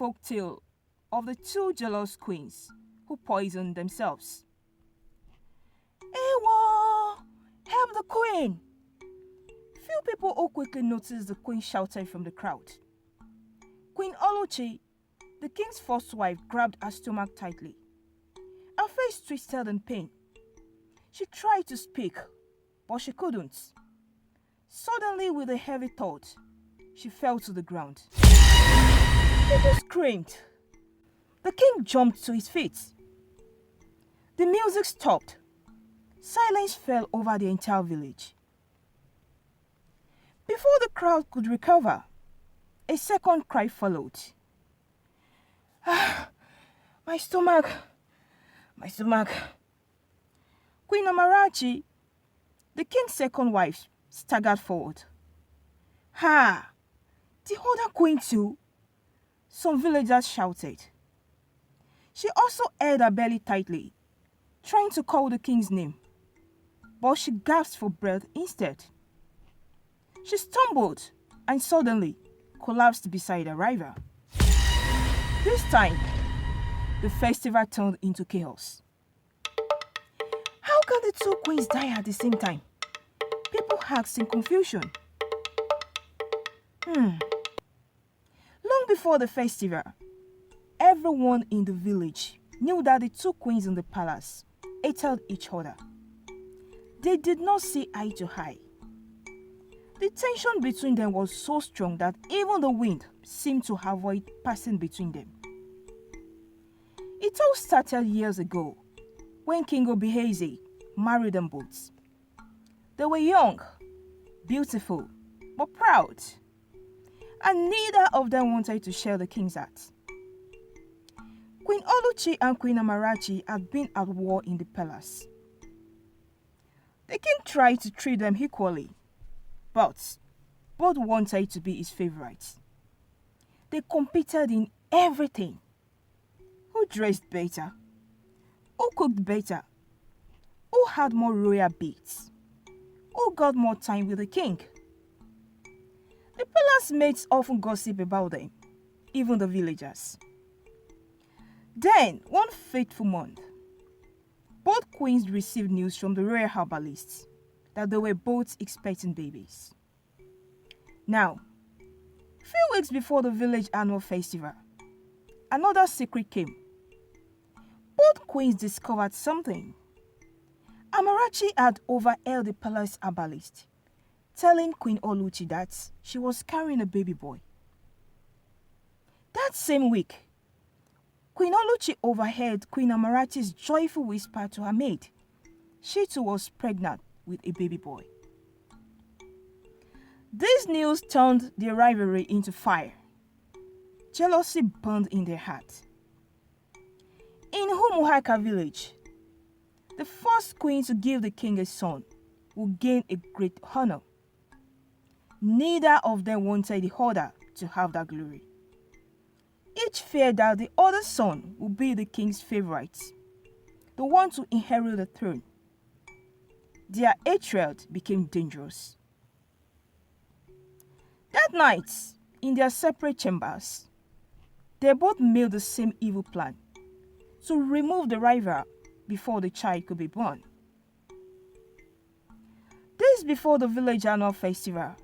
folk tale of the two jealous queens who poisoned themselves. Ewa! Help the queen! Few people all quickly noticed the queen shouted from the crowd. Queen Oluchi, the king's first wife, grabbed her stomach tightly. Her face twisted in pain. She tried to speak, but she couldn't. Suddenly, with a heavy thud, she fell to the ground. People screamed. The king jumped to his feet. The music stopped. Silence fell over the entire village. Before the crowd could recover, a second cry followed. Ah, my stomach, my stomach. Queen Amarachi, the king's second wife, staggered forward. Ha! The other queen too? Some villagers shouted. She also held her belly tightly, trying to call the king's name, but she gasped for breath instead. She stumbled and suddenly collapsed beside her rival. This time, the festival turned into chaos. How can the two queens die at the same time? People asked in confusion. Long before the festival, everyone in the village knew that the two queens in the palace hated each other. They did not see eye to eye. The tension between them was so strong that even the wind seemed to avoid passing between them. It all started years ago when King Obiheze married them both. They were young, beautiful, but proud, and neither of them wanted to share the king's heart. Queen Oluchi and Queen Amarachi had been at war in the palace. The king tried to treat them equally, but both wanted to be his favorites. They competed in everything. Who dressed better? Who cooked better? Who had more royal beads? Who got more time with the king? The palace mates often gossip about them, even the villagers. Then, one fateful month, both queens received news from the royal herbalists that they were both expecting babies. Now, few weeks before the village annual festival, another secret came. Both queens discovered something. Amarachi had overheard the palace herbalist telling Queen Oluchi that she was carrying a baby boy. That same week, Queen Oluchi overheard Queen Amarachi's joyful whisper to her maid. She too was pregnant with a baby boy. This news turned their rivalry into fire. Jealousy burned in their hearts. In Umuhaka village, the first queen to give the king a son would gain a great honor. Neither of them wanted the other to have that glory. Each feared that the other son would be the king's favorite, the one to inherit the throne. Their hatred became dangerous. That night, in their separate chambers, they both made the same evil plan to remove the rival before the child could be born. Days before the village annual festival,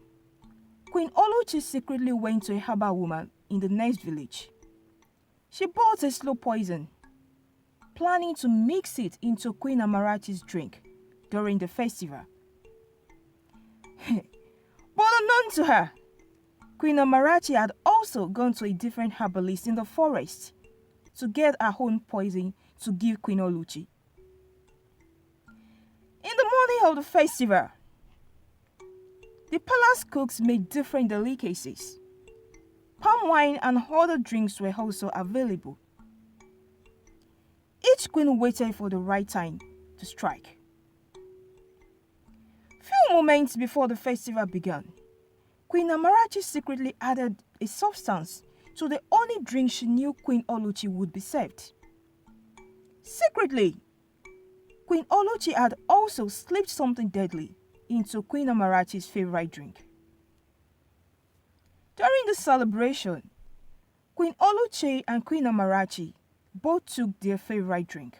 Queen Oluchi secretly went to a herbal woman in the next village. She bought a slow poison, planning to mix it into Queen Amarachi's drink during the festival. But unknown to her, Queen Amarachi had also gone to a different herbalist in the forest to get her own poison to give Queen Oluchi. In the morning of the festival, the palace cooks made different delicacies. Palm wine and other drinks were also available. Each queen waited for the right time to strike. Few moments before the festival began, Queen Amarachi secretly added a substance to the only drink she knew Queen Oluchi would be served. Secretly, Queen Oluchi had also slipped something deadly into Queen Amarachi's favorite drink. During the celebration, Queen Oluchi and Queen Amarachi both took their favorite drink,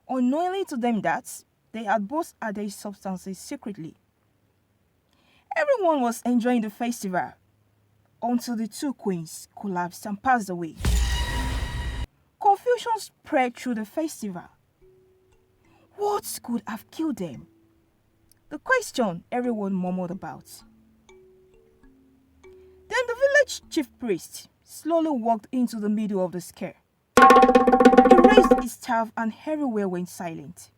unknowingly to them that they had both added substances secretly. Everyone was enjoying the festival until the two queens collapsed and passed away. Confusion spread through the festival. What could have killed them? The question everyone murmured about. Then the village chief priest slowly walked into the middle of the square. He raised his staff and everywhere went silent.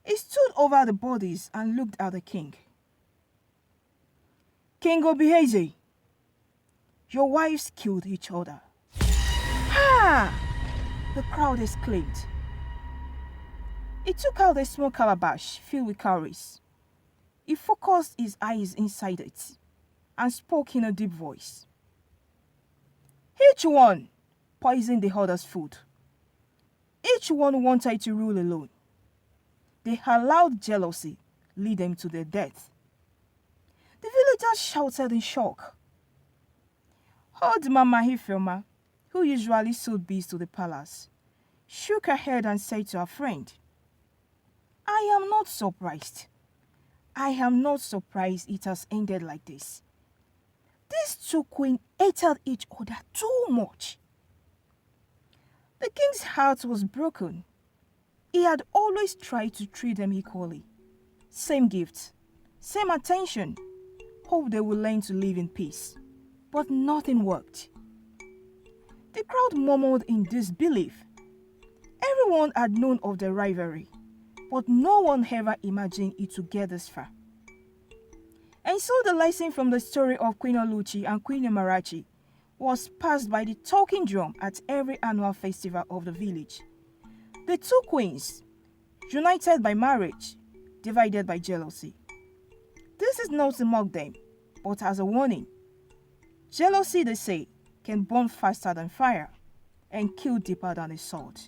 He stood over the bodies and looked at the king. King Obieze, your wives killed each other. Ha! The crowd exclaimed. He took out a small calabash filled with cowries. He focused his eyes inside it and spoke in a deep voice. Each one poisoned the other's food. Each one wanted to rule alone. They allowed jealousy lead them to their death. The villagers shouted in shock. Old Mama Ifeoma, who usually sold bees to the palace, shook her head and said to her friend, I am not surprised. I am not surprised it has ended like this. These two queens hated each other too much. The king's heart was broken. He had always tried to treat them equally. Same gifts, same attention. Hope they will learn to live in peace. But nothing worked. The crowd murmured in disbelief. Everyone had known of the rivalry, but no one ever imagined it to get this far. And so the lesson from the story of Queen Oluchi and Queen Amarachi was passed by the talking drum at every annual festival of the village. The two queens, united by marriage, divided by jealousy. This is not to mock them, but as a warning. Jealousy, they say, can burn faster than fire and kill deeper than a sword.